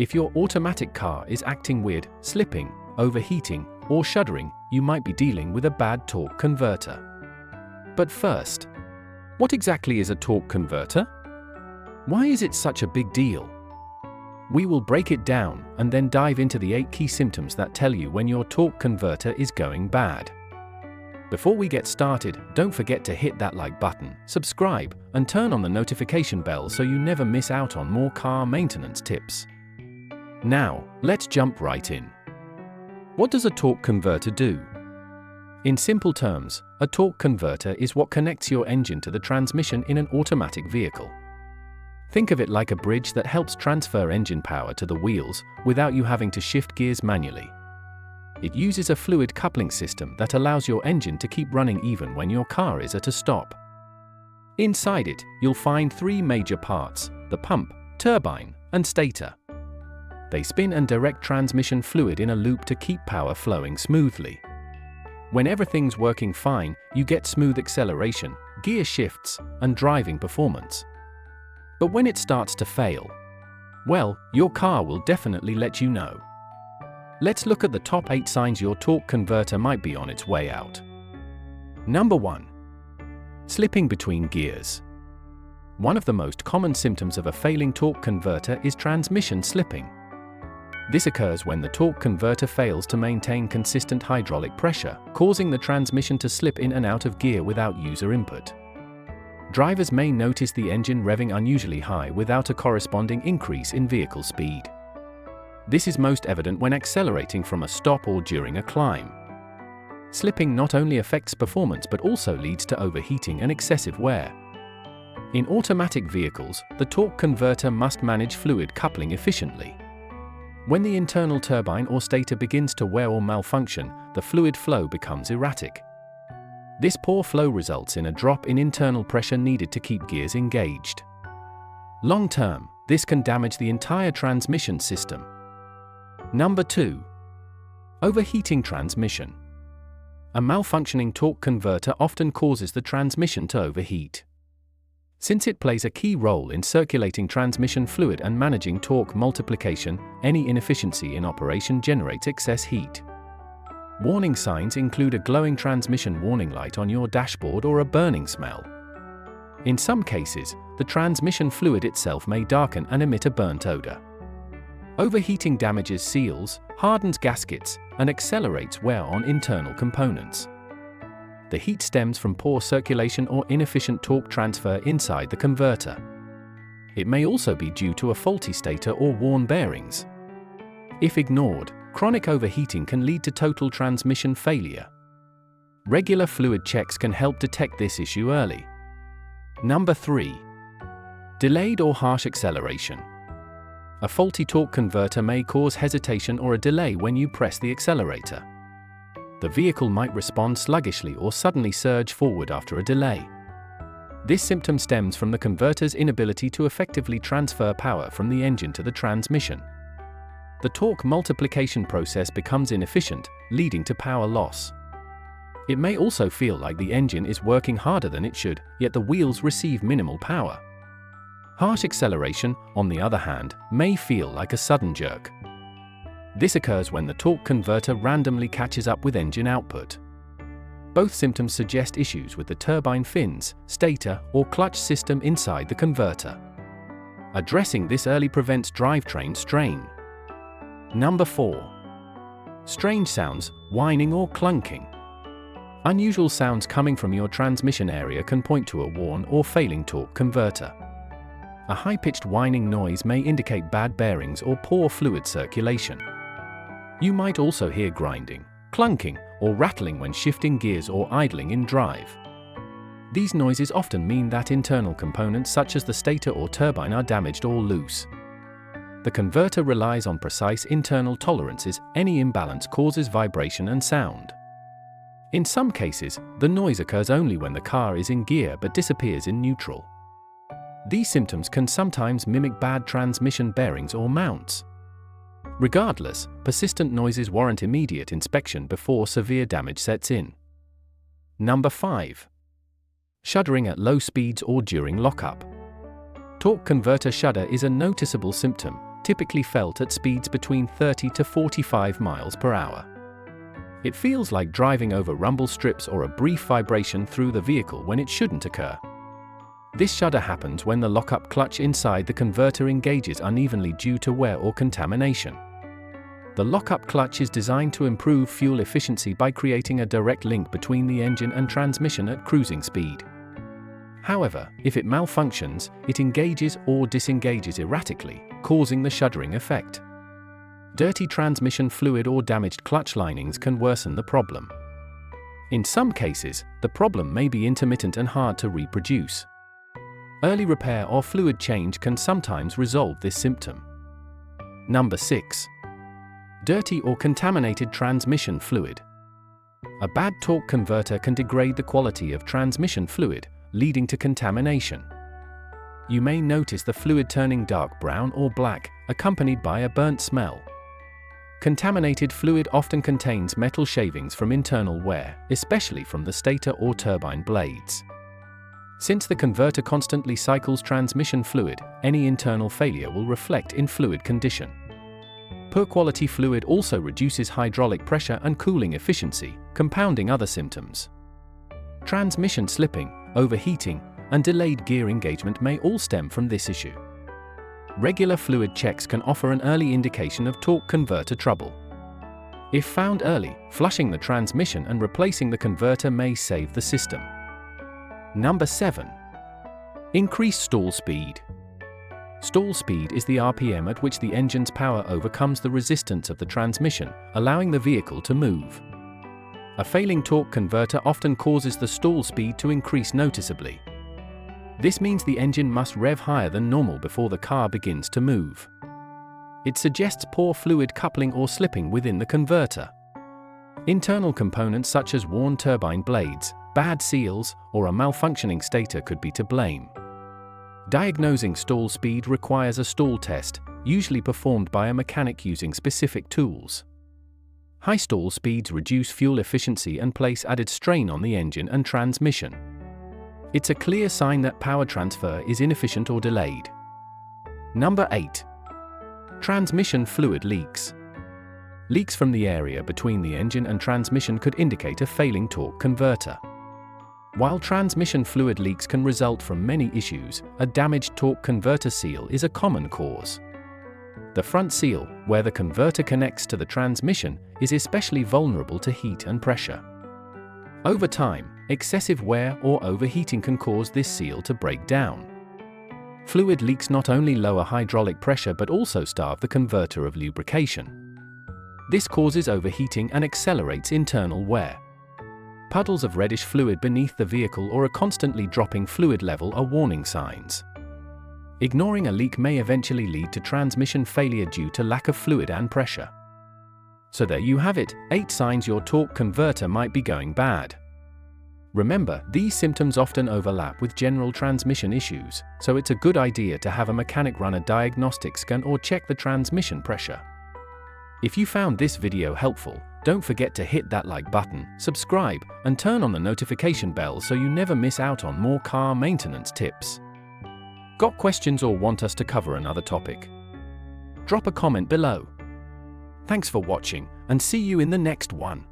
If your automatic car is acting weird, slipping, overheating, or shuddering, you might be dealing with a bad torque converter. But first, what exactly is a torque converter? Why is it such a big deal? We will break it down and then dive into the 8 key symptoms that tell you when your torque converter is going bad. Before we get started, don't forget to hit that like button, subscribe, and turn on the notification bell so you never miss out on more car maintenance tips. Now, let's jump right in. What does a torque converter do? In simple terms, a torque converter is what connects your engine to the transmission in an automatic vehicle. Think of it like a bridge that helps transfer engine power to the wheels without you having to shift gears manually. It uses a fluid coupling system that allows your engine to keep running even when your car is at a stop. Inside it, you'll find 3 major parts: the pump, turbine, and stator. They spin and direct transmission fluid in a loop to keep power flowing smoothly. When everything's working fine, you get smooth acceleration, gear shifts, and driving performance. But when it starts to fail, well, your car will definitely let you know. Let's look at the top 8 signs your torque converter might be on its way out. Number 1. Slipping between gears. One of the most common symptoms of a failing torque converter is transmission slipping. This occurs when the torque converter fails to maintain consistent hydraulic pressure, causing the transmission to slip in and out of gear without user input. Drivers may notice the engine revving unusually high without a corresponding increase in vehicle speed. This is most evident when accelerating from a stop or during a climb. Slipping not only affects performance but also leads to overheating and excessive wear. In automatic vehicles, the torque converter must manage fluid coupling efficiently. When the internal turbine or stator begins to wear or malfunction, the fluid flow becomes erratic. This poor flow results in a drop in internal pressure needed to keep gears engaged. Long term, this can damage the entire transmission system. Number 2. Overheating transmission. A malfunctioning torque converter often causes the transmission to overheat. Since it plays a key role in circulating transmission fluid and managing torque multiplication, any inefficiency in operation generates excess heat. Warning signs include a glowing transmission warning light on your dashboard or a burning smell. In some cases, the transmission fluid itself may darken and emit a burnt odor. Overheating damages seals, hardens gaskets, and accelerates wear on internal components. The heat stems from poor circulation or inefficient torque transfer inside the converter. It may also be due to a faulty stator or worn bearings. If ignored, chronic overheating can lead to total transmission failure. Regular fluid checks can help detect this issue early. Number 3. Delayed or harsh acceleration. A faulty torque converter may cause hesitation or a delay when you press the accelerator. The vehicle might respond sluggishly or suddenly surge forward after a delay. This symptom stems from the converter's inability to effectively transfer power from the engine to the transmission. The torque multiplication process becomes inefficient, leading to power loss. It may also feel like the engine is working harder than it should, yet the wheels receive minimal power. Harsh acceleration, on the other hand, may feel like a sudden jerk. This occurs when the torque converter randomly catches up with engine output. Both symptoms suggest issues with the turbine fins, stator, or clutch system inside the converter. Addressing this early prevents drivetrain strain. Number 4. Strange sounds, whining or clunking. Unusual sounds coming from your transmission area can point to a worn or failing torque converter. A high-pitched whining noise may indicate bad bearings or poor fluid circulation. You might also hear grinding, clunking, or rattling when shifting gears or idling in drive. These noises often mean that internal components such as the stator or turbine are damaged or loose. The converter relies on precise internal tolerances. Any imbalance causes vibration and sound. In some cases, the noise occurs only when the car is in gear but disappears in neutral. These symptoms can sometimes mimic bad transmission bearings or mounts. Regardless, persistent noises warrant immediate inspection before severe damage sets in. Number 5. Shuddering at low speeds or during lockup. Torque converter shudder is a noticeable symptom, typically felt at speeds between 30 to 45 miles per hour. It feels like driving over rumble strips or a brief vibration through the vehicle when it shouldn't occur. This shudder happens when the lockup clutch inside the converter engages unevenly due to wear or contamination. The lockup clutch is designed to improve fuel efficiency by creating a direct link between the engine and transmission at cruising speed. However, if it malfunctions, it engages or disengages erratically, causing the shuddering effect. Dirty transmission fluid or damaged clutch linings can worsen the problem. In some cases, the problem may be intermittent and hard to reproduce. Early repair or fluid change can sometimes resolve this symptom. Number 6. Dirty or contaminated transmission fluid. A bad torque converter can degrade the quality of transmission fluid, leading to contamination. You may notice the fluid turning dark brown or black, accompanied by a burnt smell. Contaminated fluid often contains metal shavings from internal wear, especially from the stator or turbine blades. Since the converter constantly cycles transmission fluid, any internal failure will reflect in fluid condition. Poor quality fluid also reduces hydraulic pressure and cooling efficiency, compounding other symptoms. Transmission slipping, overheating, and delayed gear engagement may all stem from this issue. Regular fluid checks can offer an early indication of torque converter trouble. If found early, flushing the transmission and replacing the converter may save the system. Number 7. Increased stall speed. Stall speed is the RPM at which the engine's power overcomes the resistance of the transmission, allowing the vehicle to move. A failing torque converter often causes the stall speed to increase noticeably. This means the engine must rev higher than normal before the car begins to move. It suggests poor fluid coupling or slipping within the converter. Internal components such as worn turbine blades, bad seals, or a malfunctioning stator could be to blame. Diagnosing stall speed requires a stall test, usually performed by a mechanic using specific tools. High stall speeds reduce fuel efficiency and place added strain on the engine and transmission. It's a clear sign that power transfer is inefficient or delayed. Number 8. Transmission fluid leaks. Leaks from the area between the engine and transmission could indicate a failing torque converter. While transmission fluid leaks can result from many issues, a damaged torque converter seal is a common cause. The front seal, where the converter connects to the transmission, is especially vulnerable to heat and pressure. Over time, excessive wear or overheating can cause this seal to break down. Fluid leaks not only lower hydraulic pressure but also starve the converter of lubrication. This causes overheating and accelerates internal wear. Puddles of reddish fluid beneath the vehicle or a constantly dropping fluid level are warning signs. Ignoring a leak may eventually lead to transmission failure due to lack of fluid and pressure. So there you have it, 8 signs your torque converter might be going bad. Remember, these symptoms often overlap with general transmission issues, so it's a good idea to have a mechanic run a diagnostic scan or check the transmission pressure. If you found this video helpful, don't forget to hit that like button, subscribe, and turn on the notification bell so you never miss out on more car maintenance tips. Got questions or want us to cover another topic? Drop a comment below. Thanks for watching, and see you in the next one.